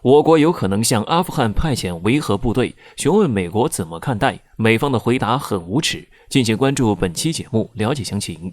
我国有可能向阿富汗派遣维和部队，询问美国怎么看待，美方的回答很无耻。敬请关注本期节目，了解详情。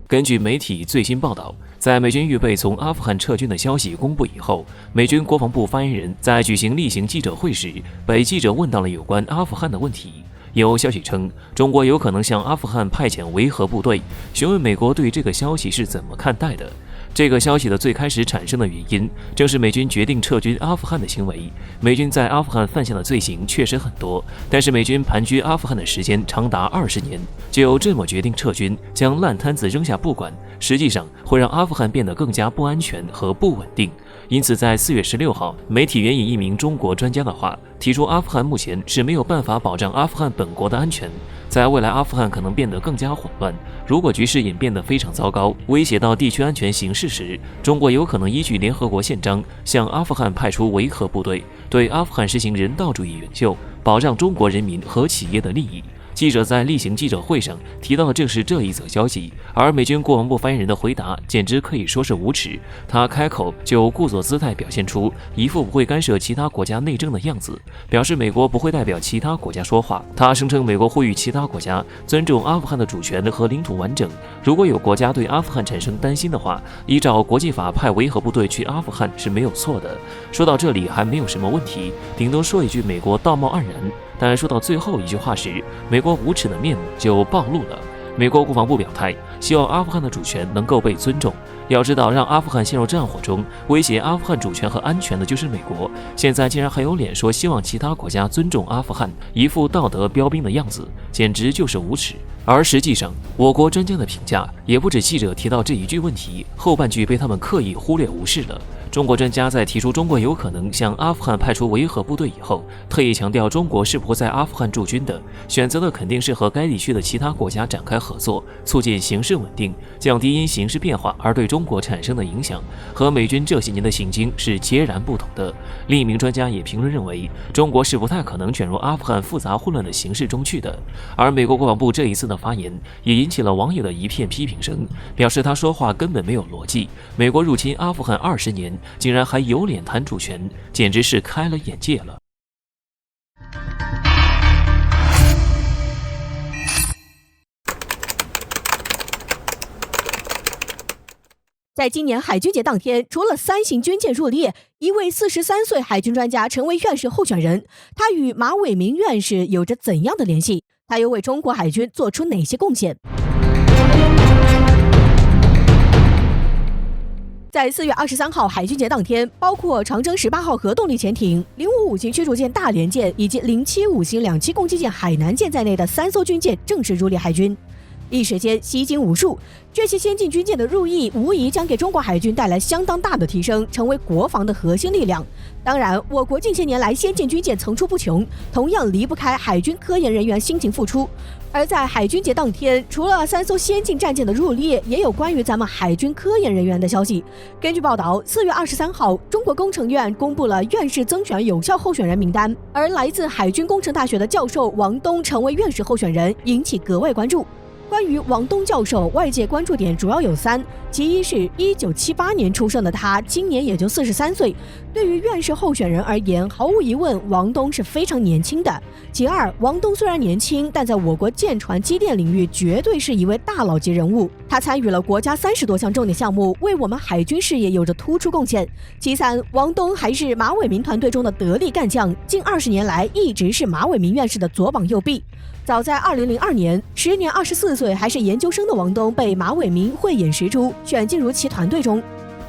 根据媒体最新报道，在美军预备从阿富汗撤军的消息公布以后，美军国防部发言人在举行例行记者会时，被记者问到了有关阿富汗的问题。有消息称，中国有可能向阿富汗派遣维和部队，询问美国对这个消息是怎么看待的。这个消息的最开始产生的原因，正是美军决定撤军阿富汗的行为。美军在阿富汗犯下的罪行确实很多，但是美军盘踞阿富汗的时间长达20年，就这么决定撤军，将烂摊子扔下不管，实际上会让阿富汗变得更加不安全和不稳定。因此，在4月16号，媒体援引一名中国专家的话，提出阿富汗目前是没有办法保障阿富汗本国的安全，在未来阿富汗可能变得更加混乱。如果局势演变得非常糟糕，威胁到地区安全形势时，中国有可能依据联合国宪章向阿富汗派出维和部队，对阿富汗实行人道主义援救，保障中国人民和企业的利益。记者在例行记者会上提到的正是这一则消息，而美军国防部发言人的回答简直可以说是无耻。他开口就故作姿态，表现出一副不会干涉其他国家内政的样子，表示美国不会代表其他国家说话。他声称美国呼吁其他国家尊重阿富汗的主权和领土完整，如果有国家对阿富汗产生担心的话，依照国际法派维和部队去阿富汗是没有错的。说到这里还没有什么问题，顶多说一句美国道貌岸然。但说到最后一句话时，美国无耻的面目就暴露了。美国国防部表态，希望阿富汗的主权能够被尊重。要知道，让阿富汗陷入战火中，威胁阿富汗主权和安全的就是美国，现在竟然还有脸说希望其他国家尊重阿富汗，一副道德标兵的样子，简直就是无耻。而实际上，我国专家的评价也不止记者提到这一句问题，后半句被他们刻意忽略无视了。中国专家在提出中国有可能向阿富汗派出维和部队以后，特意强调中国是不会在阿富汗驻军的，选择的肯定是和该地区的其他国家展开合作，促进形势稳定，降低因形势变化而对中国产生的影响，和美军这些年的行径是截然不同的。另一名专家也评论认为，中国是不太可能卷入阿富汗复杂混乱的形势中去的。而美国国防部这一次的发言也引起了网友的一片批评声，表示他说话根本没有逻辑，美国入侵阿富汗20年，竟然还有脸谈主权，简直是开了眼界了。在今年海军节当天，除了3型军舰入列，一位43岁海军专家成为院士候选人。他与马伟明院士有着怎样的联系？他又为中国海军做出哪些贡献？在4月23号海军节当天，包括长征18号核动力潜艇、055型驱逐舰大连舰以及075型两栖攻击舰海南舰在内的3艘军舰正式入列海军。一时间吸睛无数，这些先进军舰的入役无疑将给中国海军带来相当大的提升，成为国防的核心力量。当然，我国近些年来先进军舰层出不穷，同样离不开海军科研人员辛勤付出。而在海军节当天，除了3艘先进战舰的入列，也有关于咱们海军科研人员的消息。根据报道，4月23号，中国工程院公布了院士增选有效候选人名单，而来自海军工程大学的教授王东成为院士候选人，引起格外关注。关于王东教授，外界关注点主要有3，其一是1978年出生的他，今年也就43岁。对于院士候选人而言，毫无疑问，王东是非常年轻的。其二，王东虽然年轻，但在我国舰船机电领域绝对是一位大佬级人物。他参与了国家30多项重点项目，为我们海军事业有着突出贡献。其三，王东还是马伟明团队中的得力干将，近20年来一直是马伟明院士的左膀右臂。早在2002年，时年24岁还是研究生的王东被马伟明慧眼识出，选进入其团队中。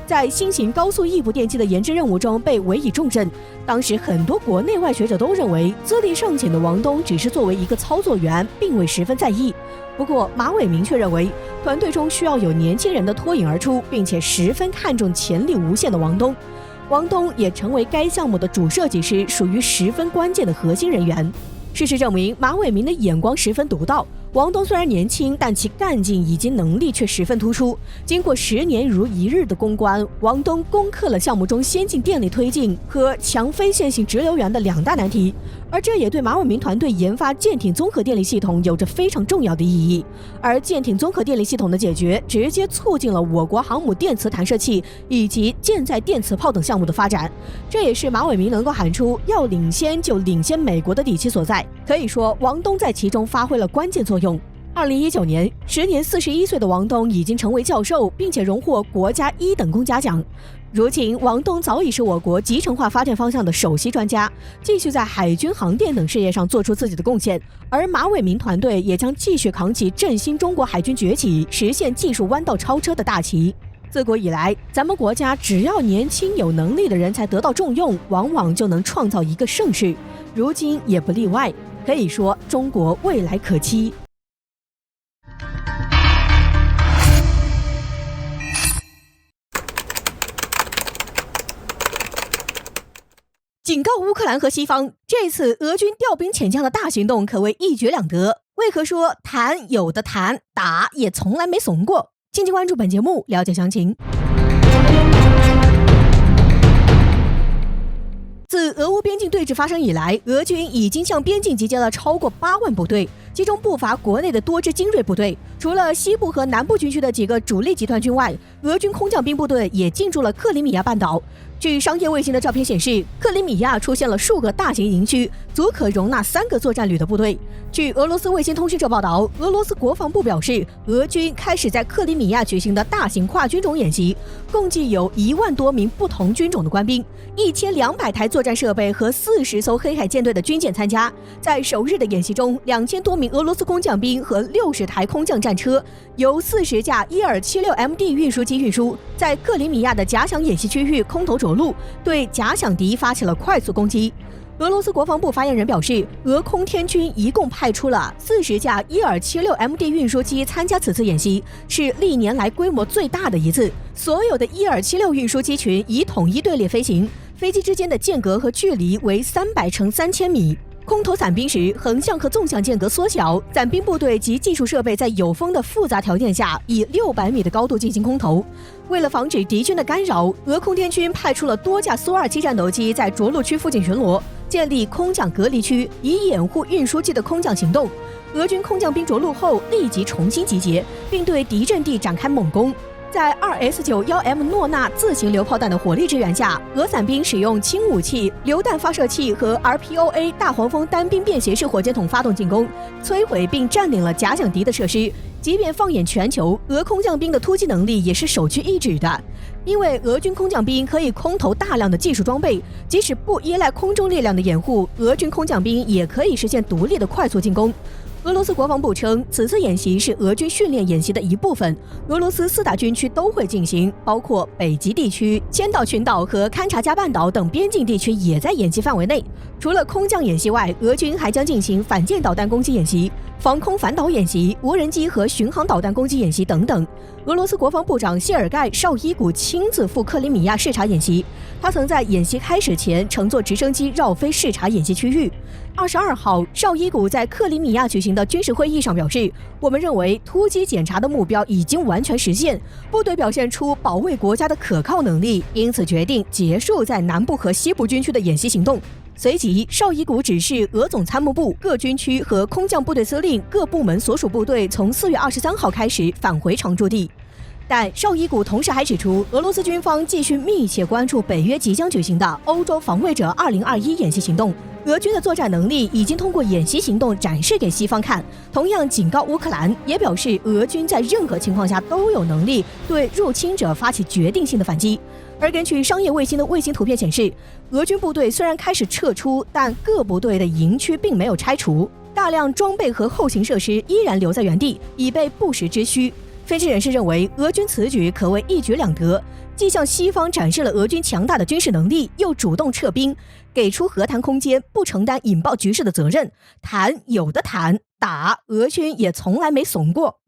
在新型高速异步电机的研制任务中被委以重任。当时很多国内外学者都认为，资历尚浅的王东只是作为一个操作员，并未十分在意。不过马伟明却认为，团队中需要有年轻人的脱颖而出，并且十分看重潜力无限的王东。王东也成为该项目的主设计师，属于十分关键的核心人员。事实证明，马伟明的眼光十分独到。王东虽然年轻，但其干劲以及能力却十分突出。经过10年如一日的攻关，王东攻克了项目中先进电力推进和强非线性直流源的2大难题，而这也对马伟明团队研发舰艇综合电力系统有着非常重要的意义。而舰艇综合电力系统的解决，直接促进了我国航母电磁弹射器以及舰载电磁炮等项目的发展，这也是马伟明能够喊出要领先就领先美国的底气所在。可以说，王东在其中发挥了关键作用。2019年，时年41岁的王东已经成为教授，并且荣获国家1等功嘉奖。如今，王东早已是我国集成化发电方向的首席专家，继续在海军航电等事业上做出自己的贡献。而马伟明团队也将继续扛起振兴中国海军崛起、实现技术弯道超车的大旗。自古以来，咱们国家只要年轻有能力的人才得到重用，往往就能创造一个盛世。如今也不例外，可以说中国未来可期。警告乌克兰和西方，这次俄军调兵遣将的大行动可谓一举两得。为何说谈有的谈，打也从来没怂过？敬请关注本节目，了解详情。自俄乌边境对峙发生以来，俄军已经向边境集结了超过8万部队，其中不乏国内的多支精锐部队。除了西部和南部军区的几个主力集团军外，俄军空降兵部队也进驻了克里米亚半岛。据商业卫星的照片显示，克里米亚出现了数个大型营区，足可容纳3个作战旅的部队。据俄罗斯卫星通讯社报道，俄罗斯国防部表示，俄军开始在克里米亚举行的大型跨军种演习，共计有1万多名不同军种的官兵，1200台作战设备和40艘黑海舰队的军舰参加。在首日的演习中，2000多名俄罗斯空降兵和60台空降战车，由40架1276MD 运输机运输，在克里米亚的假想演习区域空投着陆，对假想敌发起了快速攻击。俄罗斯国防部发言人表示，俄空天军一共派出了40架1276MD 运输机参加此次演习，是历年来规模最大的一次。所有的1276运输机群以统一队列飞行，飞机之间的间隔和距离为300乘3000米。空投伞兵时，横向和纵向间隔缩小，伞兵部队及技术设备在有风的复杂条件下，以600米的高度进行空投。为了防止敌军的干扰，俄空天军派出了多架苏27战斗机在着陆区附近巡逻，建立空降隔离区，以掩护运输机的空降行动。俄军空降兵着陆后立即重新集结，并对敌阵地展开猛攻。在2S91M 诺纳自行榴炮弹的火力支援下，俄伞兵使用轻武器、榴弹发射器和 RPOA 大黄蜂单兵便携式火箭筒发动进攻，摧毁并占领了假想敌的设施。即便放眼全球，俄空降兵的突击能力也是首屈一指的。因为俄军空降兵可以空投大量的技术装备，即使不依赖空中力量的掩护，俄军空降兵也可以实现独立的快速进攻。俄罗斯国防部称，此次演习是俄军训练演习的一部分，俄罗斯4大军区都会进行，包括北极地区、千岛群岛和勘察加半岛等边境地区也在演习范围内。除了空降演习外，俄军还将进行反舰导弹攻击演习、防空反导演习、无人机和巡航导弹攻击演习等等。俄罗斯国防部长谢尔盖·绍伊古亲自赴克里米亚视察演习，他曾在演习开始前乘坐直升机绕飞视察演习区域。22号，绍伊古在克里米亚举行的军事会议上表示，我们认为突击检查的目标已经完全实现，部队表现出保卫国家的可靠能力，因此决定结束在南部和西部军区的演习行动。随即，绍伊古指示俄总参谋部各军区和空降部队司令各部门所属部队从4月23号开始返回常驻地。但绍伊古同时还指出，俄罗斯军方继续密切关注北约即将举行的欧洲防卫者2021演习行动，俄军的作战能力已经通过演习行动展示给西方看，同样警告乌克兰，也表示俄军在任何情况下都有能力对入侵者发起决定性的反击。而根据商业卫星的卫星图片显示，俄军部队虽然开始撤出，但各部队的营区并没有拆除，大量装备和后勤设施依然留在原地，以备不时之需。分析人士认为，俄军此举可谓一举两得，既向西方展示了俄军强大的军事能力，又主动撤兵，给出和谈空间，不承担引爆局势的责任。谈有的谈，打俄军也从来没怂过。